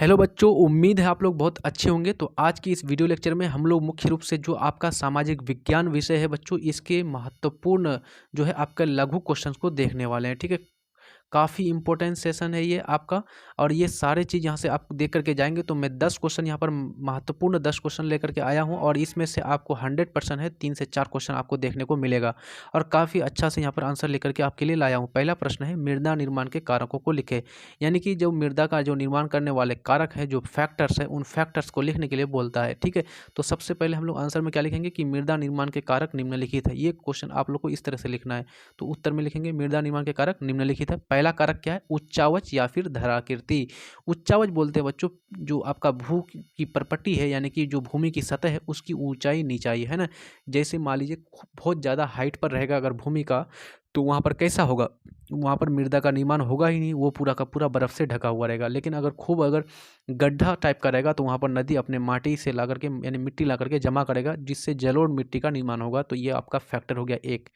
Hello बच्चों, उम्मीद है आप लोग बहुत अच्छे होंगे। तो आज की इस वीडियो लेक्चर में हम लोग मुख्य रूप से जो आपका सामाजिक विज्ञान विषय है बच्चों, इसके महत्वपूर्ण जो है आपका लघु क्वेश्चंस को देखने वाले हैं। ठीक है, काफ़ी इंपॉर्टेंट सेशन है ये आपका। और ये सारे चीज़ यहाँ से आप देख करके जाएंगे तो मैं 10 क्वेश्चन यहाँ पर महत्वपूर्ण 10 क्वेश्चन लेकर के आया हूँ, और इसमें से आपको 100% है 3 से 4 क्वेश्चन आपको देखने को मिलेगा। और काफ़ी अच्छा से यहाँ पर आंसर लेकर के आपके लिए लाया हूँ। पहला प्रश्न है, मृदा निर्माण के कारकों को लिखे। यानी कि जो मृदा का जो निर्माण करने वाले कारक है, जो फैक्टर्स है, उन फैक्टर्स को लिखने के लिए बोलता है। ठीक है, तो सबसे पहले हम लोग आंसर में क्या लिखेंगे कि मृदा निर्माण के कारक निम्नलिखित है। ये क्वेश्चन आप लोग को इस तरह से लिखना है। तो उत्तर में लिखेंगे मृदा निर्माण के कारक निम्नलिखित है। पहला कारक क्या है? उच्चावच या फिर धराकृति। उच्चावच बोलते हैं बच्चों, जो आपका भू की परपट्टी है, यानी कि जो भूमि की सतह है उसकी ऊंचाई नीचाई है ना। जैसे मान लीजिए बहुत ज़्यादा हाइट पर रहेगा अगर भूमि का, तो वहाँ पर कैसा होगा? वहाँ पर मृदा का निर्माण होगा ही नहीं, वो पूरा का पूरा बर्फ़ से ढका हुआ रहेगा। लेकिन अगर गड्ढा टाइप का रहेगा तो वहाँ पर नदी अपने माटी से ला करके, यानी मिट्टी ला करके जमा करेगा, जिससे जलोढ़ मिट्टी का निर्माण होगा। तो ये आपका फैक्टर हो गया एक।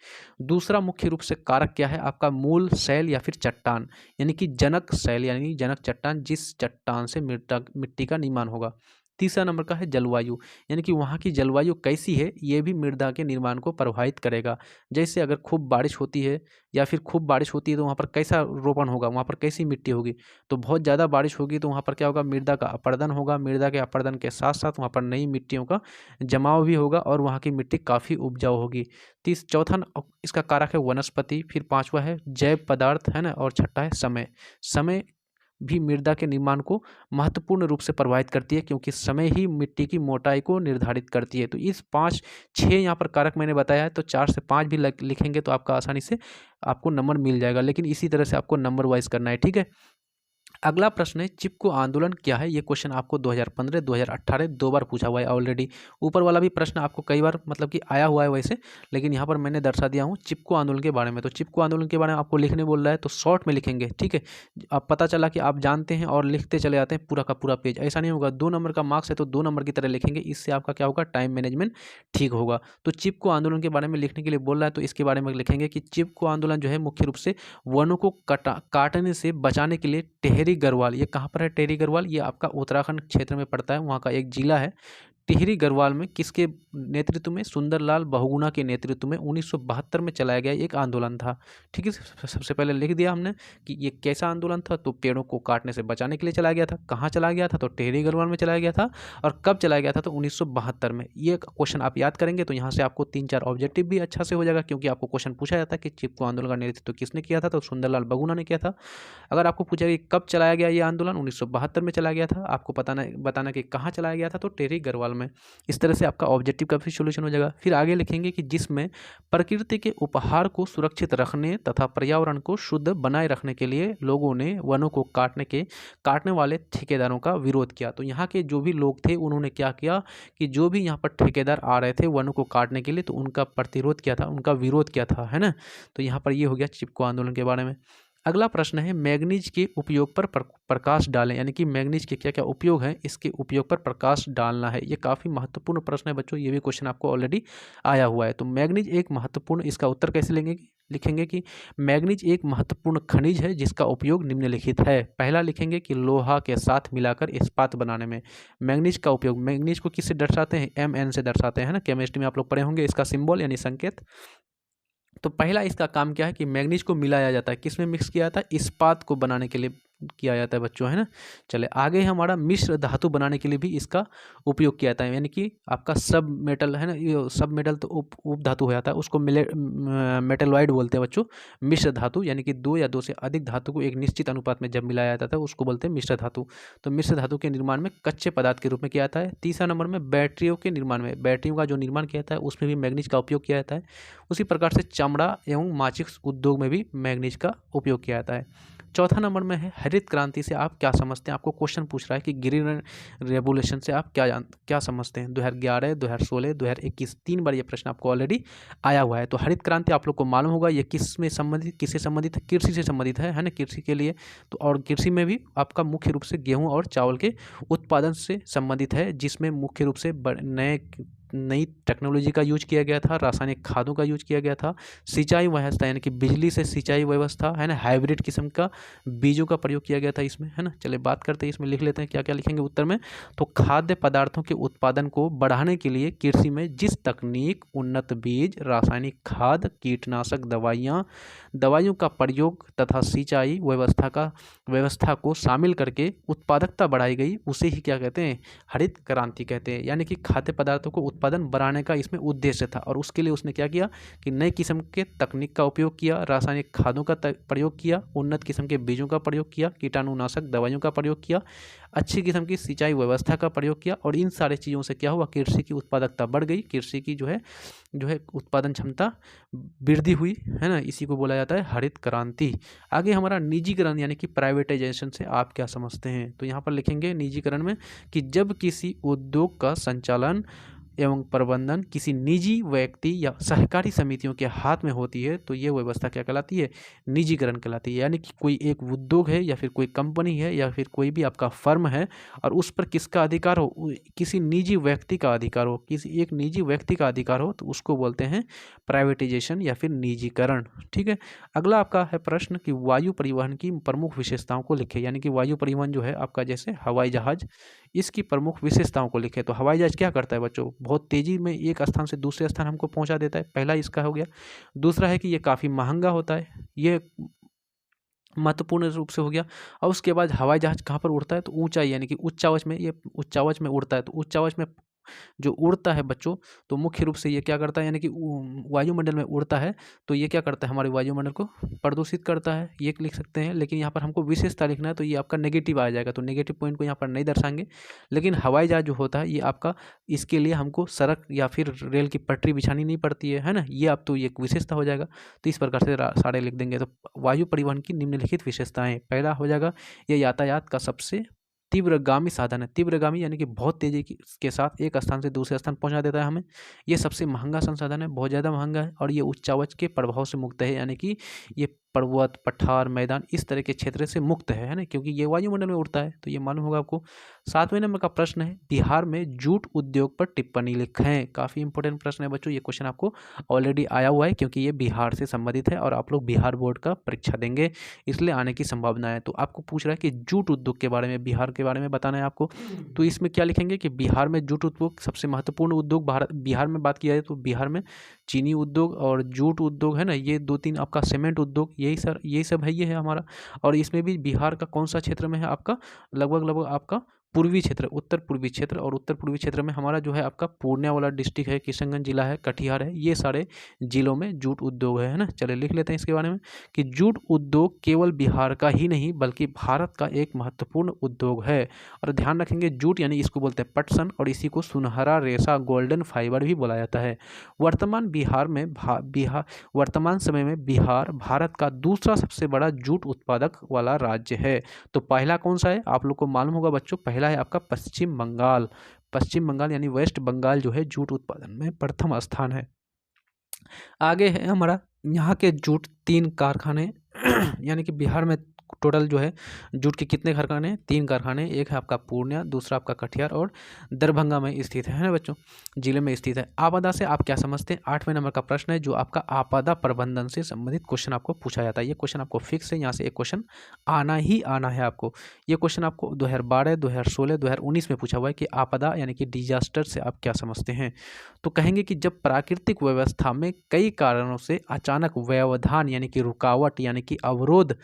दूसरा मुख्य रूप से कारक क्या है आपका? मूल शैल या फिर चट्टान, यानी कि जनक शैल यानी जनक चट्टान, जिस चट्टान से मिट्टी का निर्माण होगा। तीसरा नंबर का है जलवायु, यानी कि वहाँ की जलवायु कैसी है, ये भी मृदा के निर्माण को प्रभावित करेगा। जैसे अगर खूब बारिश होती है या फिर खूब बारिश होती है तो वहाँ पर कैसा रोपण होगा, वहाँ पर कैसी मिट्टी होगी। तो बहुत ज़्यादा बारिश होगी तो वहाँ पर क्या होगा? मृदा का अपरदन होगा। मृदा के अपरदन के साथ साथ वहाँ पर नई मिट्टियों का जमाव भी होगा और वहाँ की मिट्टी काफ़ी उपजाऊ होगी। चौथा इसका कारक है वनस्पति। फिर पांचवा है जैव पदार्थ है ना, और छठा है समय। समय भी मृदा के निर्माण को महत्वपूर्ण रूप से प्रभावित करती है, क्योंकि समय ही मिट्टी की मोटाई को निर्धारित करती है। तो इस 5-6 यहाँ पर कारक मैंने बताया है, तो 4 से 5 भी लिखेंगे तो आपका आसानी से आपको नंबर मिल जाएगा। लेकिन इसी तरह से आपको नंबर वाइज करना है। ठीक है, अगला प्रश्न है, चिपको आंदोलन क्या है? ये क्वेश्चन आपको 2015 2018 दो बार पूछा हुआ है ऑलरेडी। ऊपर वाला भी प्रश्न आपको कई बार मतलब कि आया हुआ है वैसे, लेकिन यहाँ पर मैंने दर्शा दिया हूँ चिपको आंदोलन के बारे में। तो चिपको आंदोलन के बारे में आपको लिखने बोल रहा है तो शॉर्ट में लिखेंगे। ठीक है, अब पता चला कि आप जानते हैं और लिखते चले जाते हैं पूरा का पूरा पेज, ऐसा नहीं होगा। 2 नंबर का मार्क्स है तो 2 नंबर की तरह लिखेंगे, इससे आपका क्या होगा? टाइम मैनेजमेंट ठीक होगा। तो चिपको आंदोलन के बारे में लिखने के लिए बोल रहा है तो इसके बारे में लिखेंगे कि चिपको आंदोलन जो है मुख्य रूप से वनों को काटने से बचाने के लिए टिहरी गढ़वाल, ये कहाँ पर है टिहरी गढ़वाल? ये आपका उत्तराखंड क्षेत्र में पड़ता है, वहाँ का एक जिला है। टिहरी गढ़वाल में किसके नेतृत्व में? सुंदरलाल बहुगुणा के नेतृत्व में 1972 में चलाया गया एक आंदोलन था। ठीक है, सबसे पहले लिख दिया हमने कि ये कैसा आंदोलन था। तो पेड़ों को काटने से बचाने के लिए चलाया गया था। कहाँ चलाया गया था? तो टिहरी गढ़वाल में चलाया गया था। और कब चलाया गया था? तो 1972 में। ये क्वेश्चन आप याद करेंगे तो यहाँ से आपको 3-4 ऑब्जेक्टिव भी अच्छा से हो जाएगा, क्योंकि आपको क्वेश्चन पूछा जाता है कि चिपको आंदोलन का नेतृत्व किसने किया था? तो सुंदरलाल बहुगुणा ने किया था। अगर आपको पूछा कि कब चलाया गया ये आंदोलन, 1972 में चलाया गया था। आपको बताना कि कहाँ चलाया गया था, तो टिहरी गढ़वाल में। इस तरह से आपका ऑब्जेक्टिव का भी सॉल्यूशन हो जाएगा। फिर आगे लिखेंगे कि जिसमें प्रकृति के उपहार को सुरक्षित रखने तथा पर्यावरण को शुद्ध बनाए रखने के लिए लोगों ने वनों को काटने वाले ठेकेदारों का विरोध किया। तो यहाँ के जो भी लोग थे उन्होंने क्या किया कि जो भी यहाँ पर ठेकेदार आ रहे थे वनों को काटने के लिए, तो उनका प्रतिरोध किया था, उनका विरोध किया था, है ना। तो यहाँ पर ये हो गया चिपको आंदोलन के बारे में। अगला प्रश्न है, मैग्नीज के उपयोग पर प्रकाश डालें, यानी कि मैग्नीज के क्या क्या उपयोग हैं, इसके उपयोग पर प्रकाश डालना है। ये काफ़ी महत्वपूर्ण प्रश्न है बच्चों, ये भी क्वेश्चन आपको ऑलरेडी आया हुआ है। तो मैग्नीज एक महत्वपूर्ण, इसका उत्तर कैसे लिखेंगे कि मैग्नीज एक महत्वपूर्ण खनिज है जिसका उपयोग निम्नलिखित है। पहला लिखेंगे कि लोहा के साथ मिलाकर इस्पात बनाने में मैग्नीज का उपयोग। मैग्नीज को किससे दर्शाते हैं? Mn से दर्शाते हैं ना, केमिस्ट्री में आप लोग पढ़े होंगे इसका सिंबल यानी संकेत। तो पहला इसका काम क्या है कि मैग्नीज को मिलाया जाता है, किसमें मिक्स किया जाता है? इस्पात को बनाने के लिए किया जाता है बच्चों, है ना। चले आगे, हमारा मिश्र धातु बनाने के लिए भी इसका उपयोग किया जाता है, यानी कि आपका सब मेटल है ना, ये सब मेटल तो उप धातु हो जाता है, उसको मेटलॉइड बोलते हैं बच्चों। मिश्र धातु यानी कि 2 या 2 से अधिक धातु को एक निश्चित अनुपात में जब मिलाया जाता है उसको बोलते हैं मिश्र धातु। तो मिश्र धातु के निर्माण में कच्चे पदार्थ के रूप में किया जाता है। तीसरा नंबर में बैटरियों के निर्माण में, बैटरियों का जो निर्माण किया जाता है उसमें भी मैग्नीज का उपयोग किया जाता है। उसी प्रकार से चमड़ा एवं माचिस उद्योग में भी मैग्नीज का उपयोग किया जाता है। चौथा नंबर में है, हरित क्रांति से आप क्या समझते हैं? आपको क्वेश्चन पूछ रहा है कि ग्रीन रेवोल्यूशन से आप क्या समझते हैं? 2011, 2016, 2021, 3 बार ये प्रश्न आपको ऑलरेडी आया हुआ है। तो हरित क्रांति आप लोग को मालूम होगा ये किससे संबंधित है? कृषि से संबंधित है ना, कृषि के लिए। तो और कृषि में भी आपका मुख्य रूप से गेहूँ और चावल के उत्पादन से संबंधित है, जिसमें मुख्य रूप से नए नई टेक्नोलॉजी का यूज किया गया था, रासायनिक खादों का यूज किया गया था, सिंचाई व्यवस्था यानी कि बिजली से सिंचाई व्यवस्था है ना, हाइब्रिड किस्म का बीजों का प्रयोग किया गया था इसमें, है ना। चलिए बात करते हैं, इसमें लिख लेते हैं क्या क्या लिखेंगे उत्तर में। तो खाद्य पदार्थों के उत्पादन को बढ़ाने के लिए कृषि में जिस तकनीक, उन्नत बीज, रासायनिक खाद, कीटनाशक दवाइयों का प्रयोग तथा सिंचाई व्यवस्था को शामिल करके उत्पादकता बढ़ाई गई, उसे ही क्या कहते हैं, हरित क्रांति कहते हैं। यानी कि खाद्य पदार्थों को उत्पादन बढ़ाने का इसमें उद्देश्य था, और उसके लिए उसने क्या किया कि नई किस्म के तकनीक का उपयोग किया, रासायनिक खादों का प्रयोग किया, उन्नत किस्म के बीजों का प्रयोग किया, कीटाणुनाशक दवाइयों का प्रयोग किया, अच्छी किस्म की सिंचाई व्यवस्था का प्रयोग किया, और इन सारी चीज़ों से क्या हुआ, कृषि की उत्पादकता बढ़ गई, कृषि की जो है उत्पादन क्षमता वृद्धि हुई, है ना। इसी को बोला जाता है हरित क्रांति। आगे हमारा निजीकरण यानी कि प्राइवेटाइजेशन से आप क्या समझते हैं, तो यहाँ पर लिखेंगे निजीकरण में कि जब किसी उद्योग का संचालन एवं प्रबंधन किसी निजी व्यक्ति या सहकारी समितियों के हाथ में होती है, तो ये व्यवस्था क्या कहलाती है, निजीकरण कहलाती है। यानी कि कोई एक उद्योग है या फिर कोई कंपनी है या फिर कोई भी आपका फर्म है, और उस पर किसका अधिकार हो, किसी निजी व्यक्ति का अधिकार हो, किसी एक निजी व्यक्ति का अधिकार हो, तो उसको बोलते हैं प्राइवेटाइजेशन या फिर निजीकरण। ठीक है। अगला आपका है प्रश्न कि वायु परिवहन की प्रमुख विशेषताओं को लिखे। यानी कि वायु परिवहन जो है आपका, जैसे हवाई जहाज, इसकी प्रमुख विशेषताओं को लिखे। तो हवाई जहाज क्या करता है बच्चों, बहुत तेजी में एक स्थान से दूसरे स्थान हमको पहुंचा देता है, पहला इसका हो गया। दूसरा है कि ये काफ़ी महंगा होता है, ये महत्वपूर्ण रूप से हो गया। और उसके बाद हवाई जहाज कहाँ पर उड़ता है, तो ऊंचाई यानी कि उच्चावच में, ये उच्चावच में उड़ता है। तो उच्चावच में जो उड़ता है बच्चों, तो मुख्य रूप से ये क्या करता है, यानी कि वायुमंडल में उड़ता है, तो ये क्या करता है, हमारे वायुमंडल को प्रदूषित करता है, ये लिख सकते हैं। लेकिन यहाँ पर हमको विशेषता लिखना है, तो ये आपका नेगेटिव आ जाएगा, तो नेगेटिव पॉइंट को यहाँ पर नहीं दर्शाएंगे। लेकिन हवाई जहाज जो होता है ये आपका, इसके लिए हमको सड़क या फिर रेल की पटरी बिछानी नहीं पड़ती है ना, ये आप तो ये एक विशेषता हो जाएगा। तो इस प्रकार से सारे लिख देंगे। तो वायु परिवहन की निम्नलिखित विशेषताएं, पहला हो जाएगा ये यातायात का सबसे तीव्रगामी साधन है। तीव्रगामी यानी कि बहुत तेजी के साथ एक स्थान से दूसरे स्थान पहुंचा देता है हमें। ये सबसे महंगा संसाधन है, बहुत ज़्यादा महंगा है, और ये उच्चावच के प्रभाव से मुक्त है। यानी कि ये पर्वत, पठार, मैदान इस तरह के क्षेत्र से मुक्त है ना, क्योंकि ये वायुमंडल में उड़ता है, तो ये मालूम होगा आपको। 7वें नंबर का प्रश्न है बिहार में जूट उद्योग पर टिप्पणी लिखें। काफ़ी इंपॉर्टेंट प्रश्न है बच्चों, ये क्वेश्चन आपको ऑलरेडी आया हुआ है, क्योंकि ये बिहार से संबंधित है और आप लोग बिहार बोर्ड का परीक्षा देंगे, इसलिए आने की संभावना है। तो आपको पूछ रहा है कि जूट उद्योग के बारे में, बिहार के बारे में बताना है आपको। तो इसमें क्या लिखेंगे कि बिहार में जूट उद्योग सबसे महत्वपूर्ण उद्योग, बिहार में बात किया जाए तो बिहार में चीनी उद्योग और जूट उद्योग है ना, ये 2-3 आपका सीमेंट उद्योग, यही सब है, ये है हमारा। और इसमें भी बिहार का कौन सा क्षेत्र में है आपका, लगभग आपका पूर्वी क्षेत्र, उत्तर पूर्वी क्षेत्र, और उत्तर पूर्वी क्षेत्र में हमारा जो है आपका पूर्णिया वाला डिस्ट्रिक्ट है, किशनगंज जिला है, कटिहार है, ये सारे जिलों में जूट उद्योग है ना। चलिए लिख लेते हैं इसके बारे में कि जूट उद्योग केवल बिहार का ही नहीं बल्कि भारत का एक महत्वपूर्ण उद्योग है। और ध्यान रखेंगे जूट यानी इसको बोलते हैं पटसन, और इसी को सुनहरा रेशा, गोल्डन फाइबर भी बोला जाता है। वर्तमान समय में बिहार भारत का दूसरा सबसे बड़ा जूट उत्पादक वाला राज्य है। तो पहला कौन सा है, आप लोग को मालूम होगा बच्चों, पहला है आपका पश्चिम बंगाल। पश्चिम बंगाल यानी वेस्ट बंगाल जो है जूट उत्पादन में प्रथम स्थान है। आगे है हमारा यहाँ के जूट 3 कारखाने यानी कि बिहार में टोटल जो है जूट के कितने कारखाने, 3 कारखाने, एक है आपका पूर्णिया, दूसरा आपका कटिहार और दरभंगा में स्थित है ना बच्चों, जिले में स्थित है। आपदा से आप क्या समझते हैं, 8वें नंबर का प्रश्न है जो आपका आपदा प्रबंधन से संबंधित क्वेश्चन आपको पूछा जाता है। ये क्वेश्चन आपको फिक्स है, यहाँ से एक क्वेश्चन आना ही आना है आपको। ये क्वेश्चन आपको 2012, 2016, 2019 में पूछा हुआ है कि आपदा यानी कि डिजास्टर से आप क्या समझते हैं। तो कहेंगे कि जब प्राकृतिक व्यवस्था में कई कारणों से अचानक व्यवधान यानी कि रुकावट यानी कि अवरोध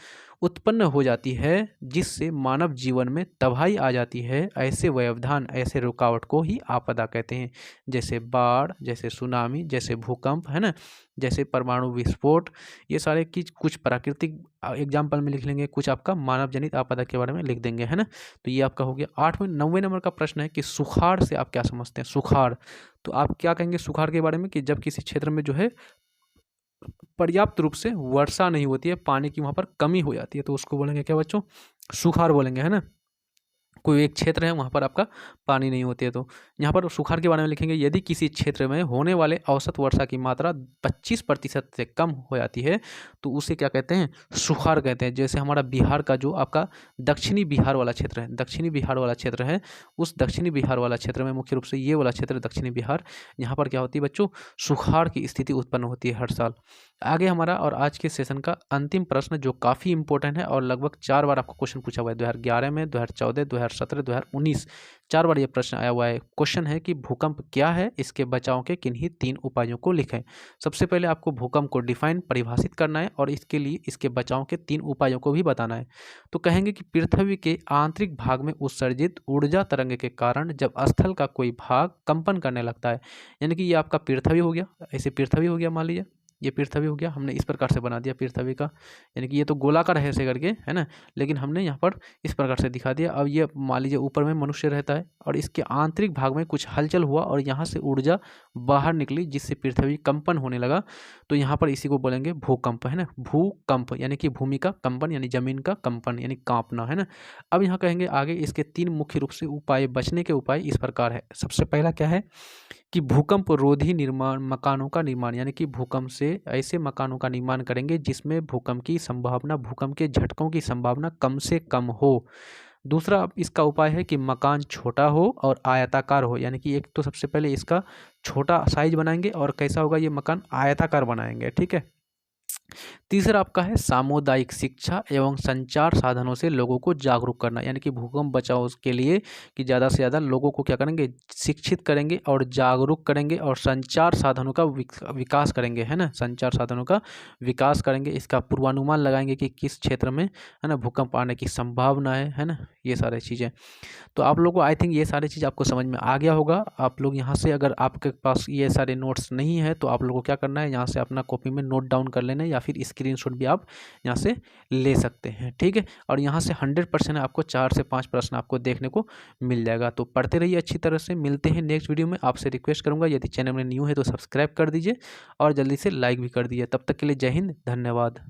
उत्पन्न हो जाती है, जिससे मानव जीवन में तबाही आ जाती है, ऐसे व्यवधान, ऐसे रुकावट को ही आपदा कहते हैं। जैसे बाढ़, जैसे सुनामी, जैसे भूकंप, है ना, जैसे परमाणु विस्फोट, ये सारे की कुछ प्राकृतिक एग्जाम्पल में लिख लेंगे, कुछ आपका मानव जनित आपदा के बारे में लिख देंगे, है ना। तो ये आपका हो गया। 9वें नंबर का प्रश्न है कि सुखाड़ से आप क्या समझते हैं। सुखाड़, तो आप क्या कहेंगे सुखाड़ के बारे में, कि जब किसी क्षेत्र में जो है पर्याप्त रूप से वर्षा नहीं होती है, पानी की वहाँ पर कमी हो जाती है, तो उसको बोलेंगे क्या बच्चों, सुखाड़ बोलेंगे, है ना। कोई एक क्षेत्र है वहाँ पर आपका पानी नहीं होती है। तो यहाँ पर सुखाड़ के बारे में लिखेंगे, यदि किसी क्षेत्र में होने वाले औसत वर्षा की मात्रा 25% से कम हो जाती है तो उसे क्या कहते हैं, सुखाड़ कहते हैं। जैसे हमारा बिहार का जो आपका दक्षिणी बिहार वाला क्षेत्र है, दक्षिणी बिहार वाला क्षेत्र है, उस दक्षिणी बिहार वाला क्षेत्र में मुख्य रूप से ये वाला क्षेत्र दक्षिणी बिहार, यहाँ पर क्या होती है बच्चों, सुखाड़ की स्थिति उत्पन्न होती है हर साल। आगे हमारा और आज के सेशन का अंतिम प्रश्न जो काफ़ी इंपॉर्टेंट है और लगभग 4 बार आपको क्वेश्चन पूछा हुआ है, 2011 में, 2014, 2017, 2019, 4 बार ये प्रश्न आया हुआ है। क्वेश्चन है कि भूकंप क्या है, इसके बचाव के किन्हीं 3 उपायों को लिखें। सबसे पहले आपको भूकंप को डिफाइन परिभाषित करना है और इसके लिए इसके बचाव के 3 उपायों को भी बताना है। तो कहेंगे कि पृथ्वी के आंतरिक भाग में उत्सर्जित ऊर्जा तरंग के कारण जब स्थल का कोई भाग कंपन करने लगता है, यानी कि ये आपका पृथ्वी हो गया, ऐसे पृथ्वी हो गया, मान लीजिए ये पृथ्वी हो गया, हमने इस प्रकार से बना दिया पृथ्वी का, यानी कि ये तो गोलाकार है ऐसे करके, है ना, लेकिन हमने यहाँ पर इस प्रकार से दिखा दिया। अब ये मान लीजिए ऊपर में मनुष्य रहता है और इसके आंतरिक भाग में कुछ हलचल हुआ और यहाँ से ऊर्जा बाहर निकली जिससे पृथ्वी कंपन होने लगा, तो यहाँ पर इसी को बोलेंगे भूकंप, है ना, भूकंप यानी कि भूमि का कंपन यानी जमीन का कंपन यानी कांपना, है ना। अब यहाँ कहेंगे आगे इसके 3 मुख्य रूप से उपाय, बचने के उपाय इस प्रकार है। सबसे पहला क्या है कि भूकंप रोधी निर्माण, मकानों का निर्माण, यानी कि भूकंप से ऐसे मकानों का निर्माण करेंगे जिसमें भूकंप की संभावना, भूकंप के झटकों की संभावना कम से कम हो। दूसरा इसका उपाय है कि मकान छोटा हो और आयताकार हो, यानी कि एक तो सबसे पहले इसका छोटा साइज बनाएंगे और कैसा होगा, ये मकान आयताकार बनाएंगे, ठीक है। तीसरा आपका है सामुदायिक शिक्षा एवं संचार साधनों से लोगों को जागरूक करना, यानी कि भूकंप बचाव के लिए कि ज़्यादा से ज़्यादा लोगों को क्या करेंगे, शिक्षित करेंगे और जागरूक करेंगे और संचार साधनों का विकास करेंगे, है ना, संचार साधनों का विकास करेंगे। इसका पूर्वानुमान लगाएंगे कि किस क्षेत्र में, है ना, भूकंप आने की संभावना है ना, ये सारी चीज़ें। तो आप लोगों को आई थिंक ये सारी चीज़ आपको समझ में आ गया होगा। आप लोग यहाँ से, अगर आपके पास ये सारे नोट्स नहीं है तो आप लोगों को क्या करना है, यहाँ से अपना कॉपी में नोट डाउन कर लेना है या फिर स्क्रीनशॉट भी आप यहाँ से ले सकते हैं, ठीक है। और यहाँ से 100% आपको 4 से 5 प्रश्न आपको देखने को मिल जाएगा। तो पढ़ते रहिए अच्छी तरह से। मिलते हैं नेक्स्ट वीडियो में। आपसे रिक्वेस्ट करूँगा यदि चैनल में न्यू है तो सब्सक्राइब कर दीजिए और जल्दी से लाइक भी कर दीजिए। तब तक के लिए जय हिंद, धन्यवाद।